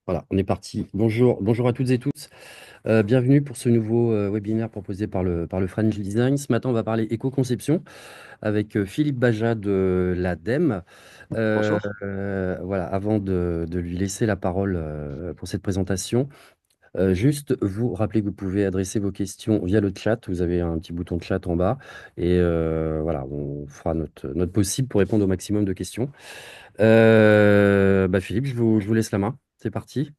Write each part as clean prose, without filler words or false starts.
Voilà, on est parti. Bonjour, bonjour à toutes et tous. Bienvenue pour ce nouveau webinaire proposé par le French Design. Ce matin, on va parler éco-conception avec Philippe Baja de l'ADEME. Bonjour. Voilà, avant de lui laisser la parole pour cette présentation, juste vous rappeler que vous pouvez adresser vos questions via le chat. Vous avez un petit bouton de chat en bas et voilà, on fera notre possible pour répondre au maximum de questions. Philippe, je vous laisse la main. C'est parti.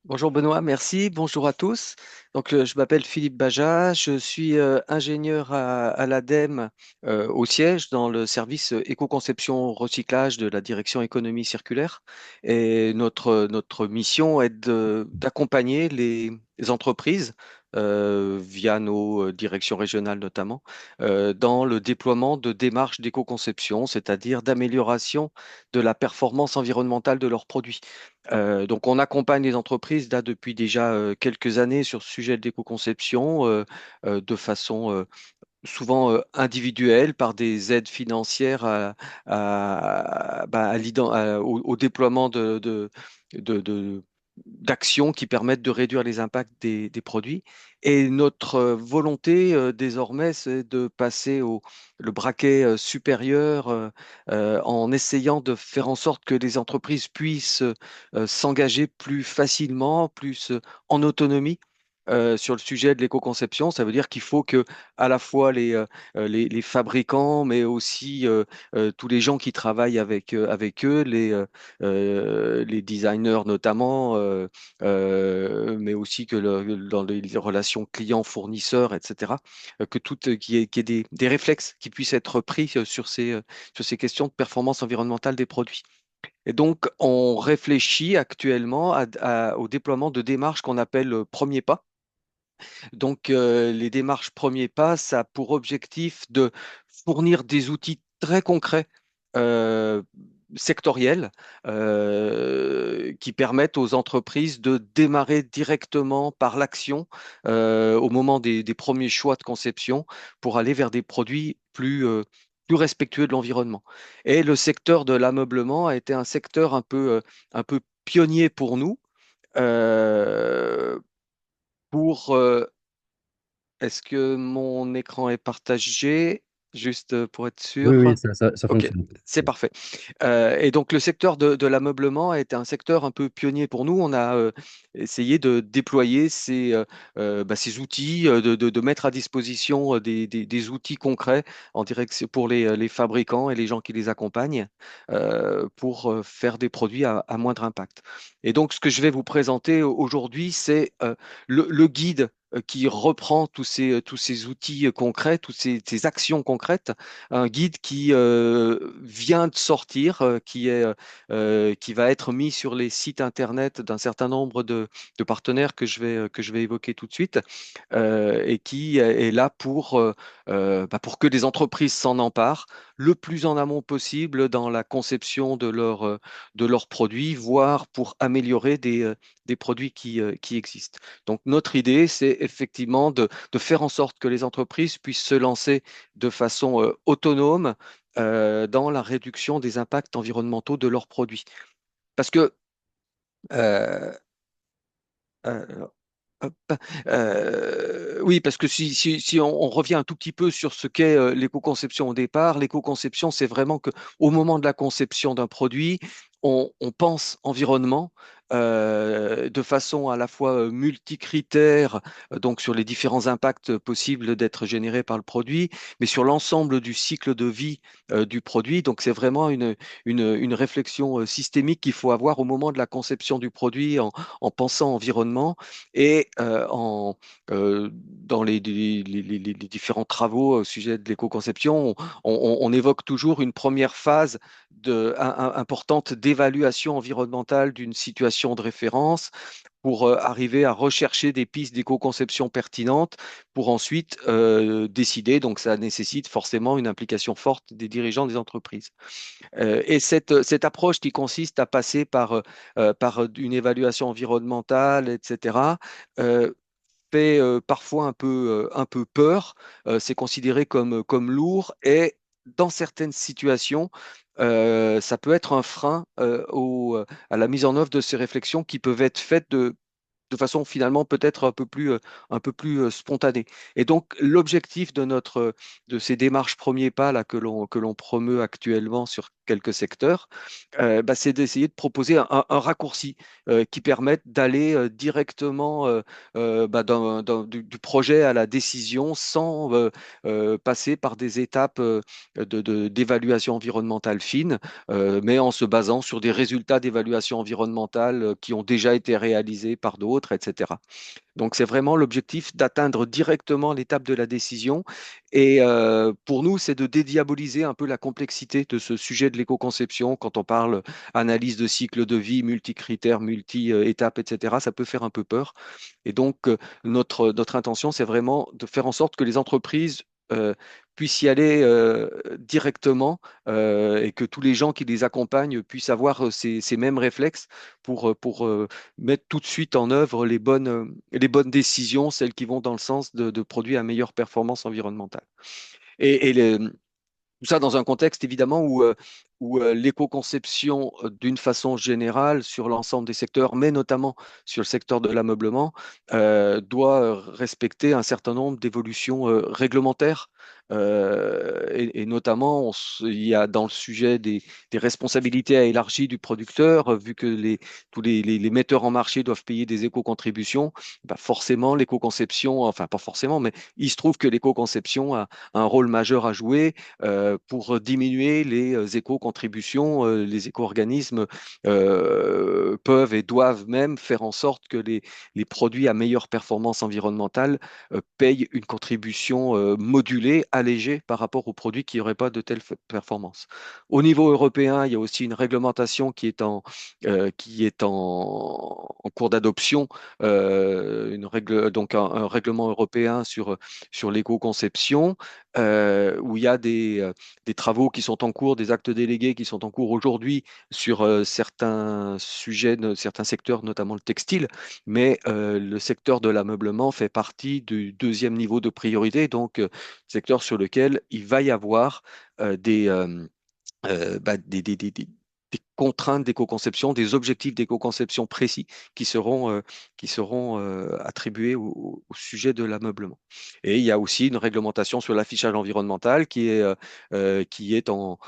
Bonjour Benoît, merci. Bonjour à tous. Je m'appelle Philippe Baja, je suis ingénieur à l'ADEME au siège dans le service éco-conception recyclage de la direction économie circulaire. Et notre mission est d'accompagner les entreprises via nos directions régionales notamment dans le déploiement de démarches d'éco-conception, c'est-à-dire d'amélioration de la performance environnementale de leurs produits. Donc, on accompagne les entreprises là depuis déjà quelques années sur ce sujet de l'éco-conception de façon souvent individuelle par des aides financières au déploiement d'actions qui permettent de réduire les impacts des produits. Et notre volonté désormais, c'est de passer au le braquet supérieur en essayant de faire en sorte que les entreprises puissent s'engager plus facilement, plus en autonomie. Sur le sujet de l'éco-conception, ça veut dire qu'il faut que à la fois les fabricants, mais aussi tous les gens qui travaillent avec eux, les designers notamment, mais aussi dans les relations clients-fournisseurs, etc., qu'il y ait des réflexes qui puissent être pris sur ces questions de performance environnementale des produits. Et donc, on réfléchit actuellement au déploiement de démarches qu'on appelle premiers pas. Donc, les démarches premiers pas, ça a pour objectif de fournir des outils très concrets, euh, sectoriels, qui permettent aux entreprises de démarrer directement par l'action au moment des premiers choix de conception pour aller vers des produits plus respectueux de l'environnement. Et le secteur de l'ameublement a été un secteur un peu pionnier pour nous. euh, pour Est-ce que mon écran est partagé? Juste pour être Oui, oui, sûr. ça Ok, fonctionne. c'est parfait. Et donc le secteur de l'ameublement a été un secteur un peu pionnier pour nous. On a essayé de déployer ces outils, de mettre à disposition des outils concrets en direction pour les fabricants et les gens qui les accompagnent pour faire des produits à moindre impact. Et donc ce que je vais vous présenter aujourd'hui, c'est le guide qui reprend tous ces outils concrets, ces actions concrètes, un guide qui vient de sortir, qui va être mis sur les sites internet d'un certain nombre de partenaires que je vais évoquer tout de suite, et qui est là pour que les entreprises s'en emparent le plus en amont possible dans la conception de leurs produits, voire pour améliorer des produits qui existent. Donc, notre idée, c'est effectivement de faire en sorte que les entreprises puissent se lancer de façon autonome dans la réduction des impacts environnementaux de leurs produits. Parce que, euh, euh, hop, oui, parce que si on revient un tout petit peu sur ce qu'est l'éco-conception au départ, l'éco-conception, c'est vraiment que au moment de la conception d'un produit, on pense environnement de façon à la fois multicritère, donc sur les différents impacts possibles d'être générés par le produit, mais sur l'ensemble du cycle de vie du produit. Donc c'est vraiment une réflexion systémique qu'il faut avoir au moment de la conception du produit en pensant environnement et dans les différents travaux au sujet de l'éco-conception, on évoque toujours une première phase importante d'évaluation environnementale d'une situation de référence pour arriver à rechercher des pistes d'éco-conception pertinentes pour ensuite décider. Donc, ça nécessite forcément une implication forte des dirigeants des entreprises. Et cette approche qui consiste à passer par une évaluation environnementale, etc., euh, fait parfois un peu peur. C'est considéré comme lourd et dans certaines situations, ça peut être un frein à la mise en œuvre de ces réflexions qui peuvent être faites de façon finalement peut-être un peu plus spontanée. Et donc l'objectif de ces démarches premiers pas là que l'on promeut actuellement sur quelques secteurs, bah, c'est d'essayer de proposer un raccourci qui permette d'aller directement bah, du projet à la décision sans passer par des étapes d'évaluation environnementale fine, mais en se basant sur des résultats d'évaluation environnementale qui ont déjà été réalisés par d'autres, etc. Donc, c'est vraiment l'objectif d'atteindre directement l'étape de la décision. Et pour nous, c'est de dédiaboliser un peu la complexité de ce sujet de l'éco-conception. Quand on parle analyse de cycle de vie, multi-critères, multi-étapes, etc., ça peut faire un peu peur. Et donc, notre intention, c'est vraiment de faire en sorte que les entreprises puissent y aller directement et que tous les gens qui les accompagnent puissent avoir ces mêmes réflexes pour mettre tout de suite en œuvre les bonnes décisions, celles qui vont dans le sens de produits à meilleure performance environnementale. Et tout ça dans un contexte évidemment où l'éco-conception, d'une façon générale, sur l'ensemble des secteurs, mais notamment sur le secteur de l'ameublement, doit respecter un certain nombre d'évolutions réglementaires. Et notamment, il y a dans le sujet des responsabilités à élargir du producteur, vu que tous les metteurs en marché doivent payer des éco-contributions, bah forcément, l'éco-conception, enfin pas forcément, mais il se trouve que l'éco-conception a un rôle majeur à jouer pour diminuer les éco-contributions. Les éco-organismes peuvent et doivent même faire en sorte que les produits à meilleure performance environnementale payent une contribution modulée, allégée par rapport aux produits qui n'auraient pas de telle performance. Au niveau européen, il y a aussi une réglementation qui est en cours d'adoption, donc un règlement européen sur l'éco-conception où il y a des travaux qui sont en cours, des actes délégués qui sont en cours aujourd'hui sur certains sujets, certains secteurs, notamment le textile, mais le secteur de l'ameublement fait partie du deuxième niveau de priorité, donc secteur sur lequel il va y avoir des contraintes d'éco-conception, des objectifs d'éco-conception précis qui seront attribués au sujet de l'ameublement. Et il y a aussi une réglementation sur l'affichage environnemental qui est en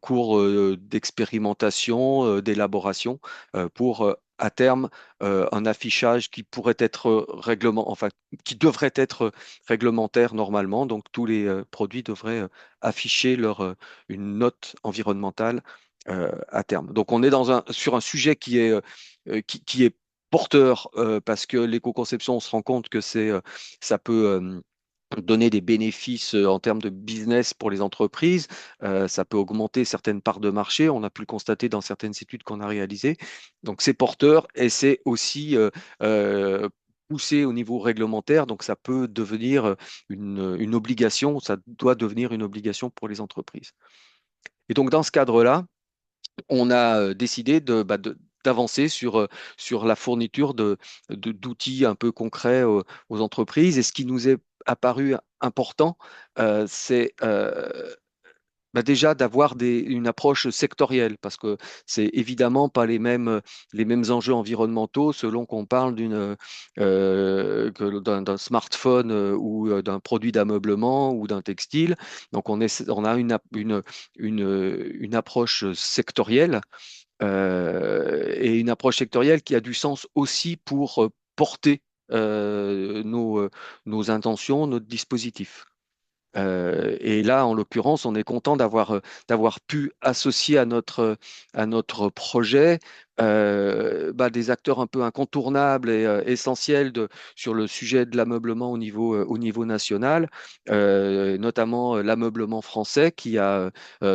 cours d'expérimentation, d'élaboration pour à terme un affichage qui pourrait être enfin, qui devrait être réglementaire normalement. Donc tous les produits devraient afficher une note environnementale à terme. Donc on est sur un sujet qui est porteur parce que l'éco-conception, on se rend compte que ça peut donner des bénéfices en termes de business pour les entreprises. Ça peut augmenter certaines parts de marché. On a pu le constater dans certaines études qu'on a réalisées. Donc c'est porteur et c'est aussi poussé au niveau réglementaire. Donc ça peut devenir une obligation. Ça doit devenir une obligation pour les entreprises. Et donc dans ce cadre-là, on a décidé d'avancer sur la fourniture d'outils un peu concrets aux entreprises. Et ce qui nous est apparu important, c'est déjà d'avoir une approche sectorielle, parce que c'est évidemment pas les mêmes enjeux environnementaux selon qu'on parle d'un smartphone ou d'un produit d'ameublement ou d'un textile. Donc on a une approche sectorielle et une approche sectorielle qui a du sens aussi pour porter euh, nos, euh, nos intentions, notre dispositif. Et là, en l'occurrence, on est content d'avoir pu associer à notre projet des acteurs un peu incontournables et essentiels sur le sujet de l'ameublement au niveau national, notamment l'ameublement français qui a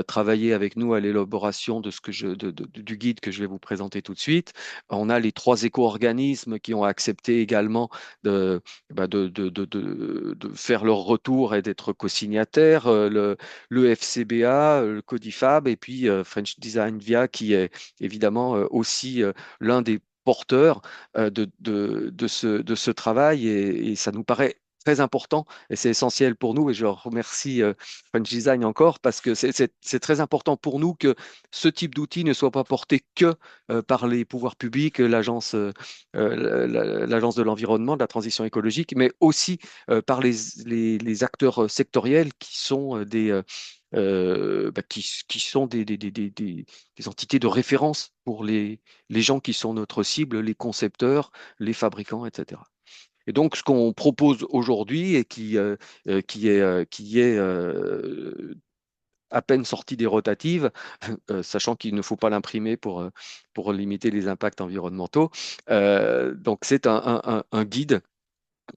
travaillé avec nous à l'élaboration du guide que je vais vous présenter tout de suite. On a les trois éco-organismes qui ont accepté également de, de faire leur retour et d'être co-signataires, le FCBA, le Codifab et puis French Design Via qui est évidemment aussi l'un des porteurs de ce travail et ça nous paraît très important et c'est essentiel pour nous. Et je remercie French Design encore parce que c'est très important pour nous que ce type d'outil ne soit pas porté que par les pouvoirs publics, l'Agence de l'environnement, de la transition écologique, mais aussi par les acteurs sectoriels qui sont qui sont des entités de référence pour les gens qui sont notre cible, les concepteurs, les fabricants, etc. Et donc, ce qu'on propose aujourd'hui et qui est à peine sorti des rotatives, sachant qu'il ne faut pas l'imprimer pour limiter les impacts environnementaux. Donc, c'est un guide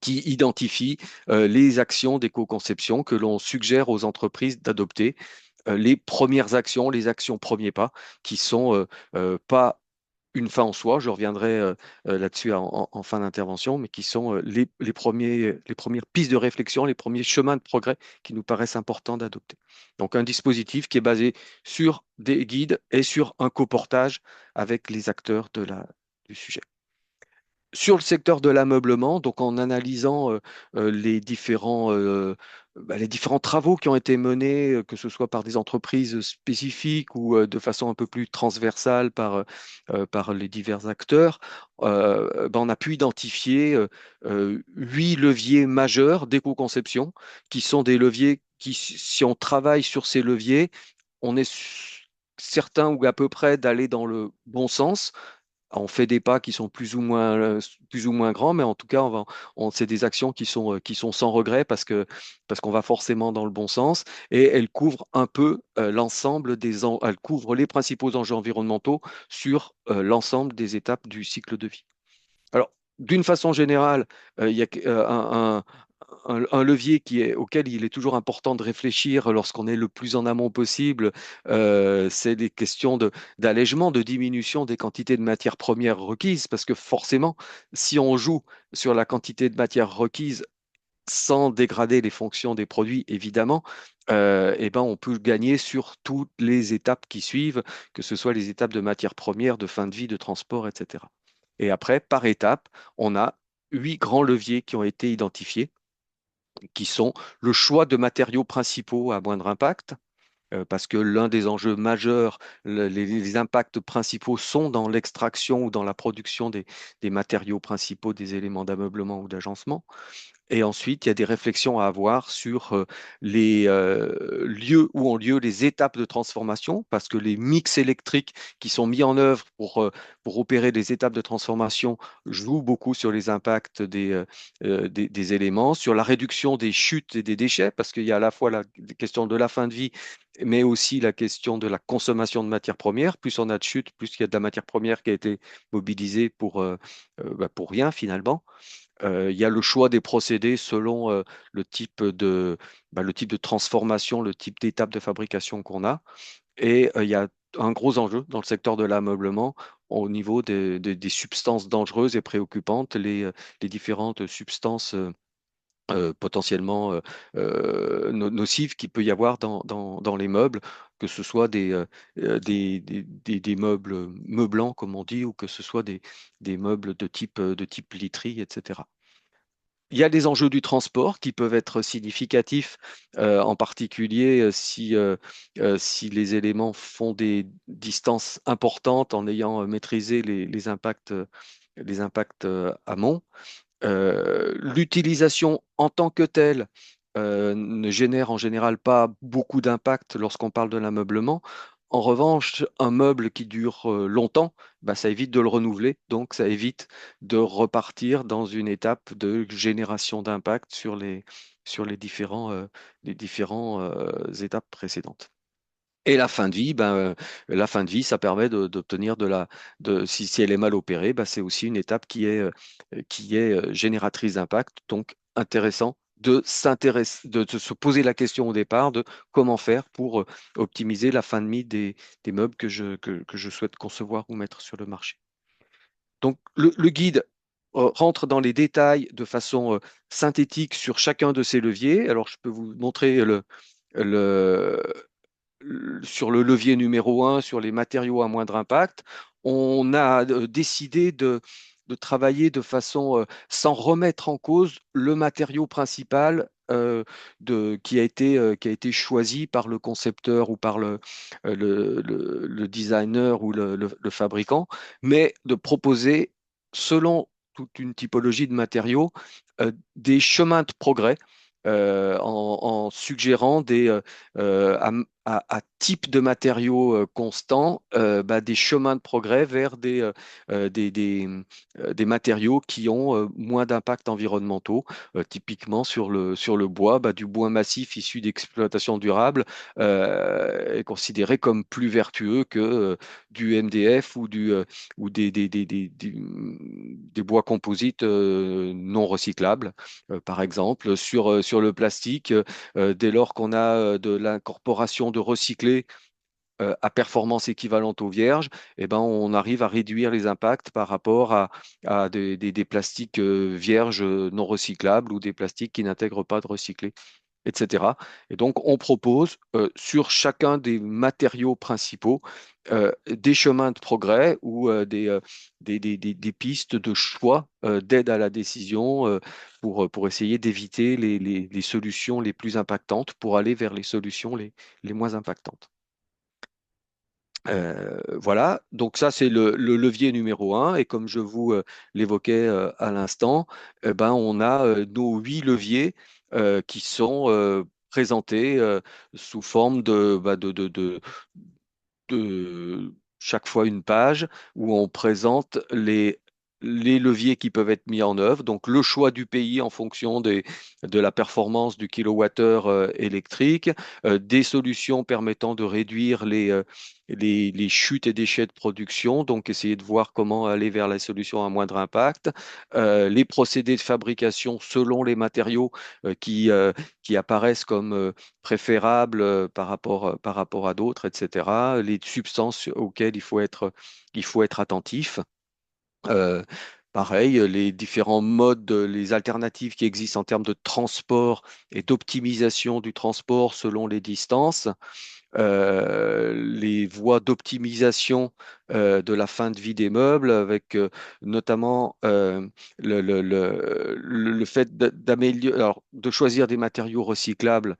qui identifie les actions d'éco-conception que l'on suggère aux entreprises d'adopter, les premières actions, les actions premiers pas, qui sont pas une fin en soi, je reviendrai là-dessus en fin d'intervention, mais qui sont les premières pistes de réflexion, les premiers chemins de progrès qui nous paraissent importants d'adopter. Donc un dispositif qui est basé sur des guides et sur un coportage avec les acteurs du sujet. Sur le secteur de l'ameublement, donc en analysant les différents travaux qui ont été menés, que ce soit par des entreprises spécifiques ou de façon un peu plus transversale par les divers acteurs, on a pu identifier 8 leviers majeurs d'éco-conception, qui sont des leviers qui, si on travaille sur ces leviers, on est certain ou à peu près d'aller dans le bon sens. On fait des pas qui sont plus ou moins grands, mais en tout cas, c'est des actions qui sont sans regret parce qu'on va forcément dans le bon sens et elles couvrent un peu elles couvrent les principaux enjeux environnementaux sur l'ensemble des étapes du cycle de vie. Alors, d'une façon générale, il y a un levier auquel il est toujours important de réfléchir lorsqu'on est le plus en amont possible, c'est des questions d'allègement, de diminution des quantités de matières premières requises, parce que forcément, si on joue sur la quantité de matières requises sans dégrader les fonctions des produits, évidemment, eh ben, on peut gagner sur toutes les étapes qui suivent, que ce soit les étapes de matières premières, de fin de vie, de transport, etc. Et après, par étape, on a 8 grands leviers qui ont été identifiés, qui sont le choix de matériaux principaux à moindre impact, parce que l'un des enjeux majeurs, les impacts principaux sont dans l'extraction ou dans la production des matériaux principaux des éléments d'ameublement ou d'agencement. Et ensuite, il y a des réflexions à avoir sur les lieux où ont lieu les étapes de transformation, parce que les mix électriques qui sont mis en œuvre pour opérer des étapes de transformation jouent beaucoup sur les impacts des éléments, sur la réduction des chutes et des déchets, parce qu'il y a à la fois la question de la fin de vie, mais aussi la question de la consommation de matières premières. Plus on a de chutes, plus il y a de la matière première qui a été mobilisée pour rien finalement. Il y a le choix des procédés selon le type de transformation, le type d'étape de fabrication qu'on a. Et il y a un gros enjeu dans le secteur de l'ameublement au niveau des substances dangereuses et préoccupantes, les différentes substances potentiellement nocives qu'il peut y avoir dans les meubles, que ce soit des meubles meublants, comme on dit, ou que ce soit des meubles de type literie, etc. Il y a des enjeux du transport qui peuvent être significatifs, en particulier si les éléments font des distances importantes en ayant maîtrisé les impacts amont. L'utilisation en tant que telle ne génère en général pas beaucoup d'impact lorsqu'on parle de l'ameublement. En revanche, un meuble qui dure longtemps, bah, ça évite de le renouveler, donc ça évite de repartir dans une étape de génération d'impact sur les différents étapes précédentes. Et la fin de vie, la fin de vie, ça permet d'obtenir si elle est mal opérée, c'est aussi une étape qui est génératrice d'impact. Donc, intéressant de se poser la question au départ de comment faire pour optimiser la fin de vie des meubles que je souhaite concevoir ou mettre sur le marché. Donc, le guide rentre dans les détails de façon synthétique sur chacun de ces leviers. Alors, je peux vous montrer le, sur le levier numéro 1, sur les matériaux à moindre impact, on a décidé de travailler de façon sans remettre en cause le matériau principal qui a été choisi par le concepteur ou par le designer ou le fabricant, mais de proposer, selon toute une typologie de matériaux, des chemins de progrès en suggérant à type de matériaux constants des chemins de progrès vers euh, des, des, des matériaux qui ont moins d'impact environnementaux. Typiquement sur le bois, du bois massif issu d'exploitation durable est considéré comme plus vertueux que du MDF ou des bois composites non recyclables. Par exemple, sur le plastique, dès lors qu'on a de l'incorporation de recyclés à performance équivalente aux vierges, eh ben, on arrive à réduire les impacts par rapport à des plastiques vierges non recyclables ou des plastiques qui n'intègrent pas de recyclés, etc. Et donc, on propose sur chacun des matériaux principaux des chemins de progrès ou des pistes de choix d'aide à la décision pour essayer d'éviter les solutions les plus impactantes pour aller vers les solutions les moins impactantes. Voilà, donc ça c'est le levier numéro un. Et comme je vous l'évoquais à l'instant, on a nos 8 leviers qui sont présentés sous forme de chaque fois une page où on présente les leviers qui peuvent être mis en œuvre. Donc, le choix du pays en fonction de la performance du kilowattheure électrique, des solutions permettant de réduire les chutes et déchets de production, donc essayer de voir comment aller vers la solution à moindre impact, les procédés de fabrication selon les matériaux qui apparaissent comme préférables par rapport à d'autres, etc. Les substances auxquelles il faut être attentif. Euh, Pareil, les différents modes, les alternatives qui existent en termes de transport et d'optimisation du transport selon les distances, les voies d'optimisation de la fin de vie des meubles, avec notamment le fait d'améliorer, alors, de choisir des matériaux recyclables.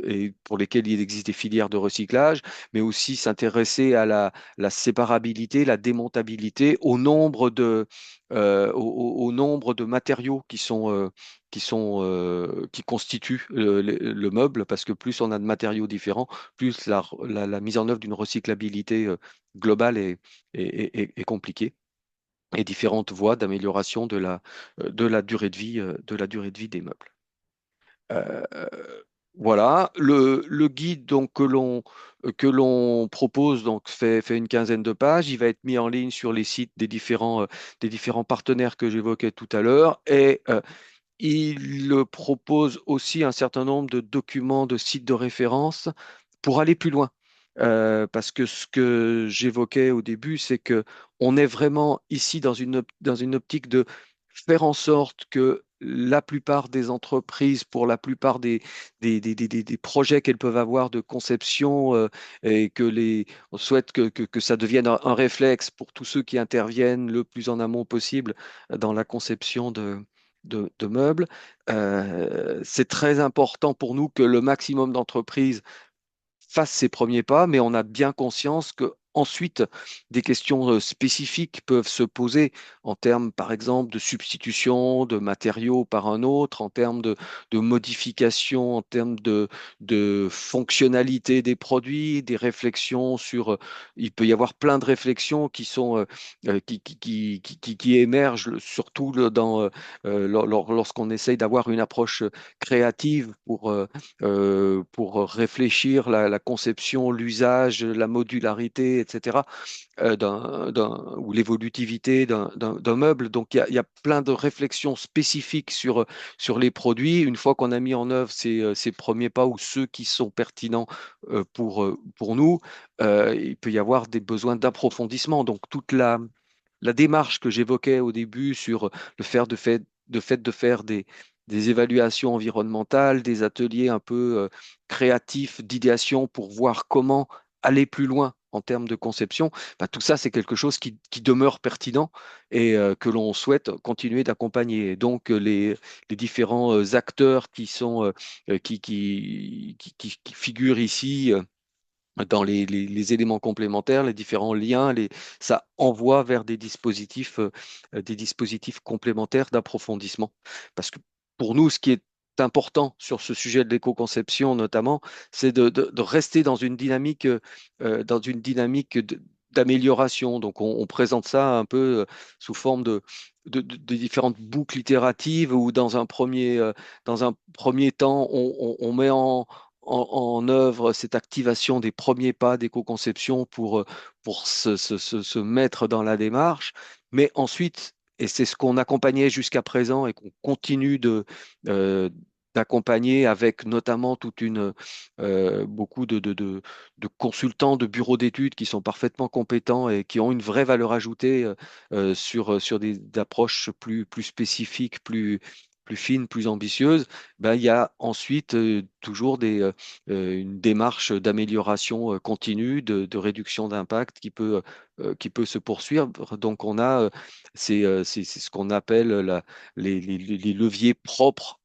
Et pour lesquels il existe des filières de recyclage, mais aussi s'intéresser à la séparabilité, la démontabilité, au nombre de matériaux qui constituent le meuble, parce que plus on a de matériaux différents, plus la mise en œuvre d'une recyclabilité globale est compliquée, et différentes voies d'amélioration de la durée de vie, des meubles. Euh, voilà, le guide donc que l'on propose donc fait une quinzaine de pages. Il va être mis en ligne sur les sites des différents partenaires que j'évoquais tout à l'heure, et il propose aussi un certain nombre de documents, de sites de référence pour aller plus loin. Parce que ce que j'évoquais au début, c'est que on est vraiment ici dans une optique de faire en sorte que la plupart des entreprises, pour la plupart des projets qu'elles peuvent avoir de conception, et on souhaite que ça devienne un réflexe pour tous ceux qui interviennent le plus en amont possible dans la conception de meubles. C'est très important pour nous que le maximum d'entreprises fasse ses premiers pas, mais on a bien conscience que ensuite des questions spécifiques peuvent se poser en termes, par exemple, de substitution de matériaux par un autre, en termes de modification, en termes de fonctionnalité des produits, des réflexions il peut y avoir plein de réflexions qui émergent, surtout lorsqu'on essaye d'avoir une approche créative pour réfléchir la conception, l'usage, la modularité, etc., ou l'évolutivité d'un meuble. Donc, il y a plein de réflexions spécifiques sur les produits. Une fois qu'on a mis en œuvre ces premiers pas ou ceux qui sont pertinents pour nous, il peut y avoir des besoins d'approfondissement. Donc, toute la démarche que j'évoquais au début sur le fait de faire des évaluations environnementales, des ateliers un peu créatifs d'idéation pour voir comment aller plus loin en termes de conception, bah, tout ça, c'est quelque chose qui demeure pertinent et que l'on souhaite continuer d'accompagner. Et donc, les différents acteurs qui sont, qui figurent ici, dans les éléments complémentaires, les différents liens, ça envoie vers des dispositifs complémentaires d'approfondissement. Parce que pour nous, ce qui est important sur ce sujet de l'éco-conception notamment, c'est de rester dans une dynamique d'amélioration. Donc, on présente ça un peu sous forme de différentes boucles itératives où dans un premier temps, on met en œuvre cette activation des premiers pas d'éco-conception pour se mettre dans la démarche. Mais ensuite, et c'est ce qu'on accompagnait jusqu'à présent et qu'on continue euh, d'accompagner avec notamment beaucoup de consultants de bureaux d'études qui sont parfaitement compétents et qui ont une vraie valeur ajoutée sur des approches plus spécifiques, plus fines, plus ambitieuses. Ben, il y a ensuite toujours une démarche d'amélioration continue, de réduction d'impact qui peut se poursuivre. Donc, on a, c'est ce qu'on appelle les leviers propres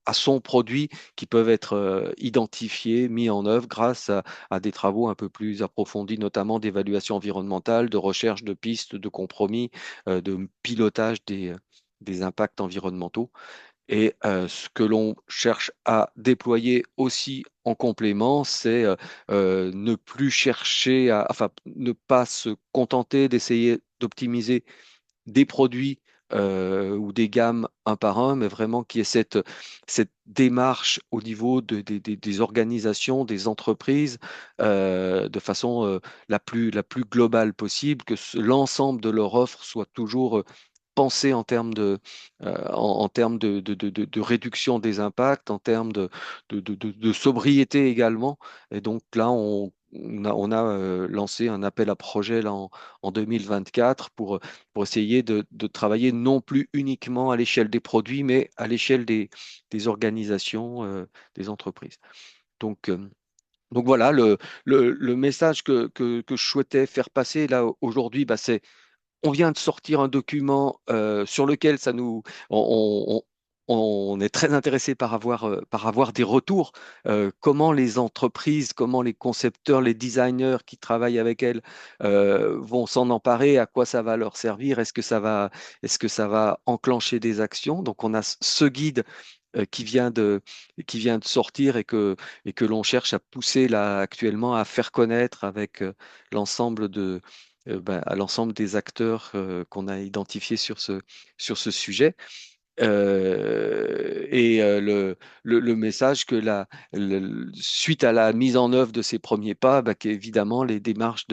à son produit qui peuvent être identifiés, mis en œuvre grâce à des travaux un peu plus approfondis, notamment d'évaluation environnementale, de recherche de pistes, de compromis, de pilotage des impacts environnementaux. Et ce que l'on cherche à déployer aussi en complément, c'est ne plus chercher enfin, ne pas se contenter d'essayer d'optimiser des produits ou des gammes un par un, mais vraiment qu'il y ait cette démarche au niveau des organisations, des entreprises, de façon la plus globale possible, que l'ensemble de leur offre soit toujours pensée en termes de réduction des impacts, en termes de sobriété également. Et donc là, on a lancé un appel à projet là, en 2024 pour essayer de travailler non plus uniquement à l'échelle des produits, mais à l'échelle des organisations, des entreprises. Donc, euh, donc voilà, le message que je souhaitais faire passer là aujourd'hui, bah, c'est on vient de sortir un document sur lequel on, on est très intéressé par avoir des retours. Comment les entreprises, comment les concepteurs, les designers qui travaillent avec elles vont s'en emparer, à quoi ça va leur servir, est-ce que ça va enclencher des actions? Donc on a ce guide qui vient de sortir et que l'on cherche à pousser là actuellement, à faire connaître avec l'ensemble à l'ensemble des acteurs qu'on a identifiés sur ce sujet. Le message que suite à la mise en œuvre de ces premiers pas, bah, qu'évidemment les démarches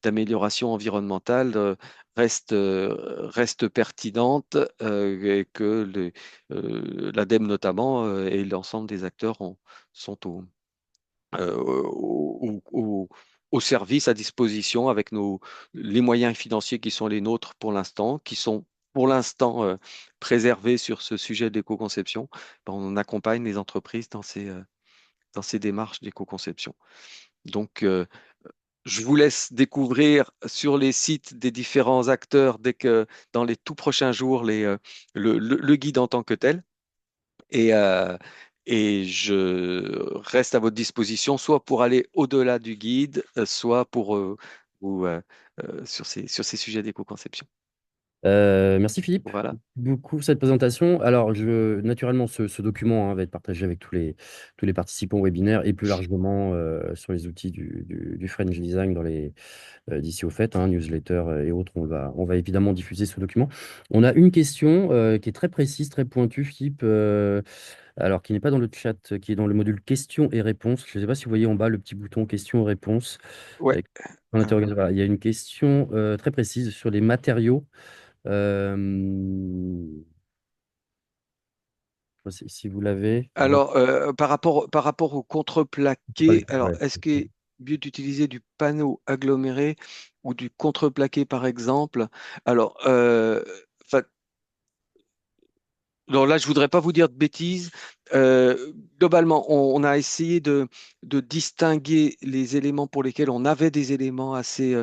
d'amélioration environnementale restent pertinentes et que l'ADEME notamment et l'ensemble des acteurs sont au service, à disposition avec les moyens financiers qui sont les nôtres pour l'instant, qui sont pour l'instant préservés sur ce sujet d'éco-conception. Ben, on accompagne les entreprises dans ces démarches d'éco-conception. Donc, je vous laisse découvrir sur les sites des différents acteurs dès que dans les tout prochains jours le guide en tant que tel. Et, euh, et je reste à votre disposition, soit pour aller au-delà du guide, soit pour sur ces sujets d'éco-conception. Merci Philippe Voilà. beaucoup pour cette présentation. Alors, naturellement, ce document va être partagé avec tous les participants au webinaire et plus largement sur les outils du French Design d'ici au fait, hein, newsletter et autres. On va évidemment diffuser ce document. On a une question qui est très précise, très pointue, Philippe, alors qui n'est pas dans le chat, qui est dans le module questions et réponses. Je ne sais pas si vous voyez en bas le petit bouton questions et réponses. Ouais. Avec un interrogatoire. Voilà, il y a une question très précise sur les matériaux. Euh, je sais pas si vous l'avez devant. Alors, par rapport au contreplaqué, alors Ouais. est-ce qu'il est mieux d'utiliser du panneau aggloméré ou du contreplaqué, par exemple? Alors, enfin, alors là, je voudrais pas vous dire de bêtises. Globalement, on a essayé de distinguer les éléments pour lesquels on avait des éléments assez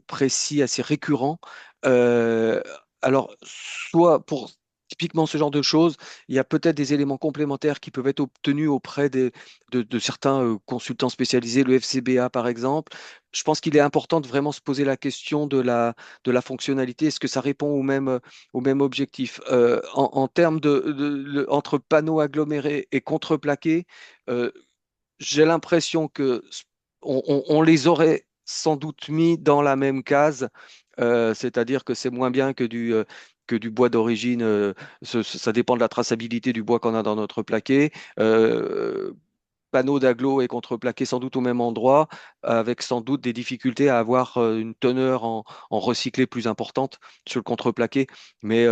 précis, assez récurrents. Euh, alors, soit pour typiquement ce genre de choses, il y a peut-être des éléments complémentaires qui peuvent être obtenus auprès de certains consultants spécialisés, le FCBA par exemple. Je pense qu'il est important de vraiment se poser la question de la fonctionnalité. Est-ce que ça répond au même objectif? En termes entre panneaux agglomérés et contreplaqués, euh, j'ai l'impression que on les aurait sans doute mis dans la même case, c'est-à-dire que c'est moins bien que du bois d'origine. Ça dépend de la traçabilité du bois qu'on a dans notre plaqué. Euh, Panneaux d'agglo et contreplaqué sans doute au même endroit, avec sans doute des difficultés à avoir une teneur en recyclé plus importante sur le contreplaqué. Mais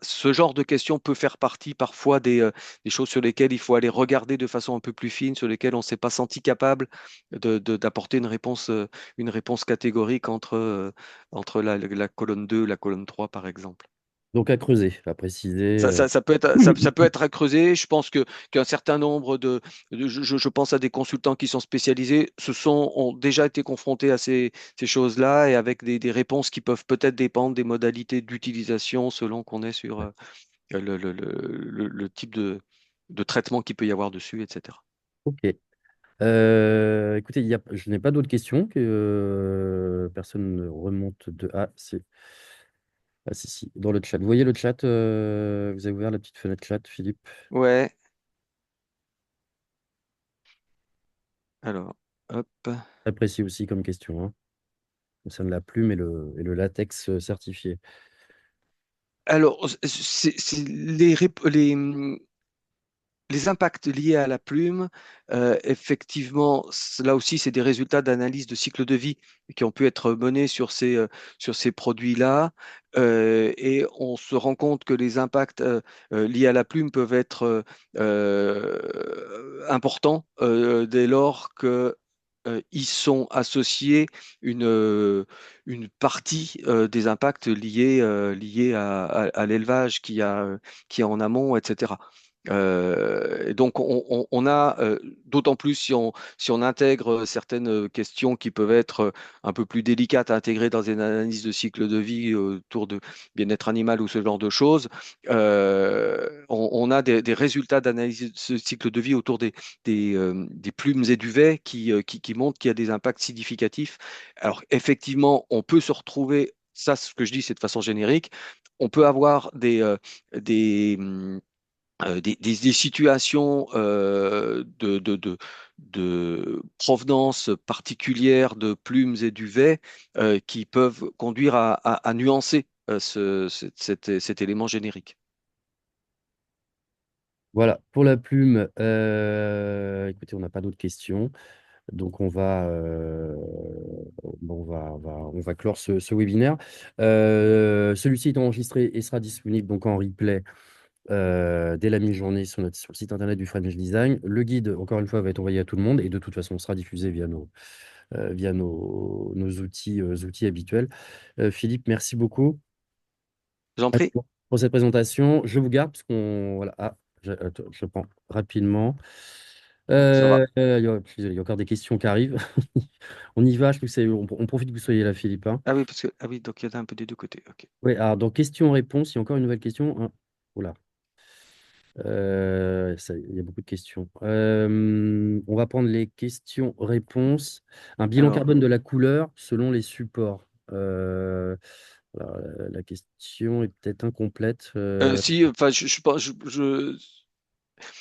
ce genre de question peut faire partie parfois des choses sur lesquelles il faut aller regarder de façon un peu plus fine, sur lesquelles on ne s'est pas senti capable d'apporter une réponse catégorique entre la colonne 2 et la colonne 3, par exemple. Donc à creuser, à préciser. Ça peut être à creuser. Je pense qu'un certain nombre je pense à des consultants qui sont spécialisés, ont déjà été confrontés à ces choses-là et avec des réponses qui peuvent peut-être dépendre des modalités d'utilisation selon qu'on est sur le type de traitement qu'il peut y avoir dessus, etc. Ok. Écoutez, je n'ai pas d'autres questions que personne ne remonte de. Ah, si, dans le chat. Vous voyez le chat, vous avez ouvert la petite fenêtre chat, Philippe. Ouais, alors, hop. Très précis aussi comme question, hein. Concerne la plume et le latex certifié. Alors, c'est les impacts liés à la plume, effectivement, là aussi, c'est des résultats d'analyse de cycle de vie qui ont pu être menés sur ces produits-là. Et on se rend compte que les impacts liés à la plume peuvent être importants dès lors que ils sont associés une partie des impacts liés à l'élevage qui est en amont, etc. Et donc, on a, d'autant plus si on intègre certaines questions qui peuvent être un peu plus délicates à intégrer dans une analyse de cycle de vie autour de bien-être animal ou ce genre de choses, on a des résultats d'analyse de ce cycle de vie autour des plumes et duvets qui montrent qu'il y a des impacts significatifs. Alors, effectivement, on peut se retrouver, ça, ce que je dis, c'est de façon générique, on peut avoir des, hum, des situations de provenance particulière de plumes et duvets qui peuvent conduire à nuancer cet élément générique. Voilà, pour la plume, écoutez, on n'a pas d'autres questions. Donc, on va clore ce webinaire. Celui-ci est enregistré et sera disponible donc en replay dès la mi-journée sur le site internet du French Design. Le guide, encore une fois, va être envoyé à tout le monde et de toute façon, sera diffusé via nos outils habituels. Philippe, merci beaucoup J'en prie. pour cette présentation. Je vous garde parce qu'on. Voilà, attends, je prends rapidement. Ça va. Il y a encore des questions qui arrivent. On y va, je trouve que on profite que vous soyez là, Philippe, hein. Ah oui, ah oui, donc il y en a un peu des deux côtés. Ok. Oui, alors dans questions-réponses, il y a encore une nouvelle question, hein. Oula. Il y a beaucoup de questions. On va prendre les questions-réponses. Un bilan Alors, carbone de la couleur selon les supports. Alors, la question est peut-être incomplète. si, enfin,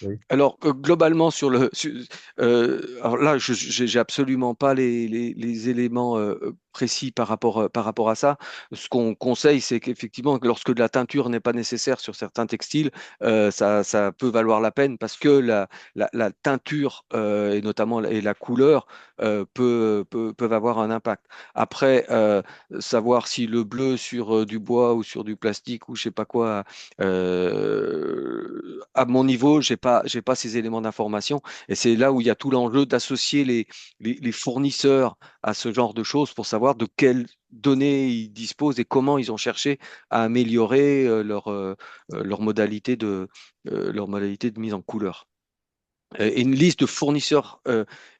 Oui. alors, globalement, alors là, j'ai absolument pas les éléments précis par rapport à ça. Ce qu'on conseille, c'est qu'effectivement, que lorsque de la teinture n'est pas nécessaire sur certains textiles, ça peut valoir la peine parce que la teinture et notamment la couleur peuvent avoir un impact. Après, savoir si le bleu sur du bois ou sur du plastique ou je sais pas quoi, à mon niveau, j'ai pas ces éléments d'information. Et c'est là où il y a tout l'enjeu d'associer les fournisseurs à ce genre de choses pour savoir de quelles données ils disposent et comment ils ont cherché à améliorer leur modalité leur modalité de mise en couleur. Et une liste de fournisseurs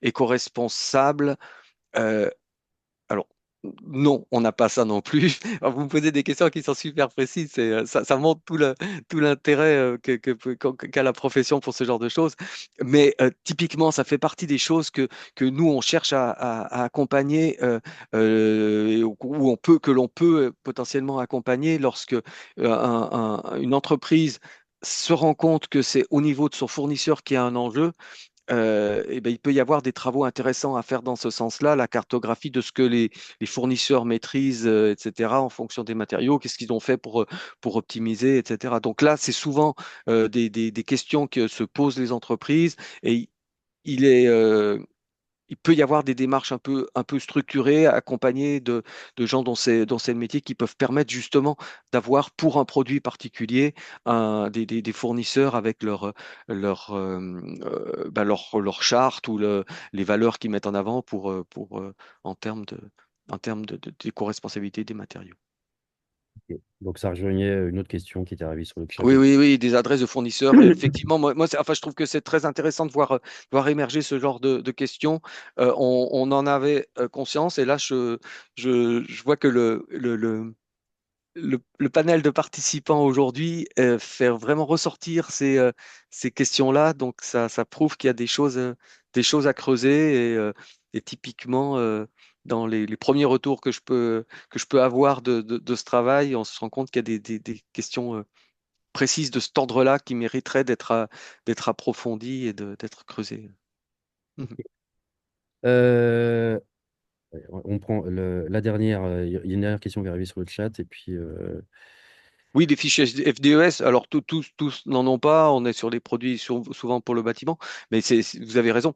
éco-responsables. euh, alors, non, on n'a pas ça non plus. Alors, vous me posez des questions qui sont super précises. Ça montre tout l'intérêt qu'a la profession pour ce genre de choses. Mais typiquement, ça fait partie des choses que nous, on cherche à accompagner, et que l'on peut potentiellement accompagner lorsque une entreprise se rend compte que c'est au niveau de son fournisseur qu'il y a un enjeu. Eh ben, il peut y avoir des travaux intéressants à faire dans ce sens-là, la cartographie de ce que les fournisseurs maîtrisent, etc., en fonction des matériaux, qu'est-ce qu'ils ont fait pour optimiser, etc. Donc là, c'est souvent des questions que se posent les entreprises et il est, il peut y avoir des démarches un peu structurées, accompagnées de gens dont c'est le métier, qui peuvent permettre justement d'avoir pour un produit particulier des fournisseurs avec leur charte ou les valeurs qu'ils mettent en avant en termes d'éco-responsabilité des matériaux. Ok. Donc ça rejoignait une autre question qui était arrivée sur le chat Oui, aussi. oui, oui, des adresses de fournisseurs. Et effectivement, enfin, je trouve que c'est très intéressant de voir émerger ce genre de questions. On en avait conscience et là, je vois que le panel de participants aujourd'hui fait vraiment ressortir ces questions-là. Donc, ça prouve qu'il y a des choses à creuser. Et typiquement, dans les premiers retours que je peux avoir de ce travail, on se rend compte qu'il y a des questions précises de cet ordre-là qui mériteraient d'être approfondies et d'être creusées. Mhm. Euh, on prend la dernière, il y a une dernière question qui est arrivée sur le chat, et puis Oui, des fichiers FDES, alors tous n'en ont pas, on est sur des produits souvent pour le bâtiment, mais vous avez raison.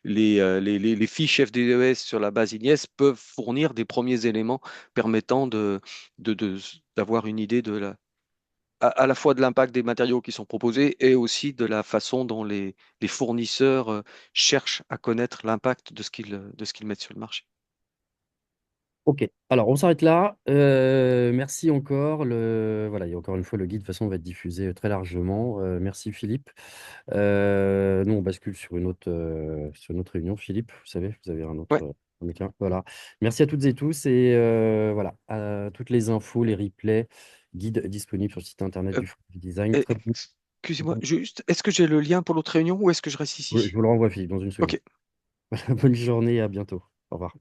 Les fiches FDES sur la base INIES peuvent fournir des premiers éléments permettant de- d'avoir une idée à la fois de l'impact des matériaux qui sont proposés et aussi de la façon dont les fournisseurs cherchent à connaître l'impact de ce qu'ils mettent sur le marché. ok. Alors on s'arrête là. Merci encore. Voilà, il y a encore une fois, le guide de toute façon va être diffusé très largement. Merci Philippe. Nous on bascule sur une autre réunion. Philippe, vous savez, vous avez un autre. Ouais, Un écran. Voilà. Merci à toutes et tous, et voilà, toutes les infos, les replays, guides disponibles sur le site internet euh, du design. euh, Très bon. excusez-moi, juste, est-ce que j'ai le lien pour l'autre réunion ou est-ce que je reste Je ici? vous le renvoie, Philippe, dans une seconde. Ok. Bonne journée et à bientôt. Au revoir.